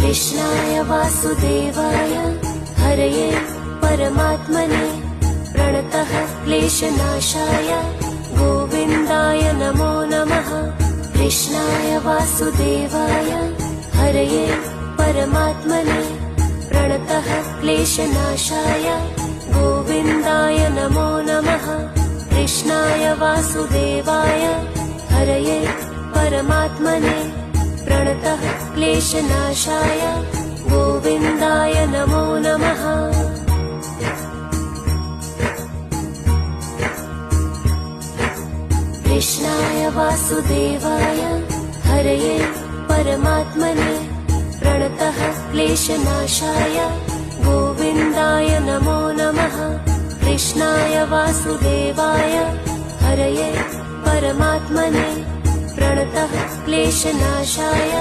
कृष्णाय वासुदेवाय हरये परमात्मने प्रणतः क्लेशनाशाय गोविन्दाय नमो नमः। कृष्णाय वासुदेवाय हरये परमात्मने प्रणतः क्लेशनाशाय गोविन्दाय नमो नमः। कृष्णाय वासुदेवाय हरये परमात्मने प्रणतः क्लेशनाशाय गोविन्दाय नमो नमः। कृष्णाय वासुदेवाय हरये परमात्मने प्रणतः क्लेशनाशाय गोविन्दाय नमो नमः। कृष्णाय वासुदेवाय हरये परमात्मने प्रणतः क्लेशनाशाय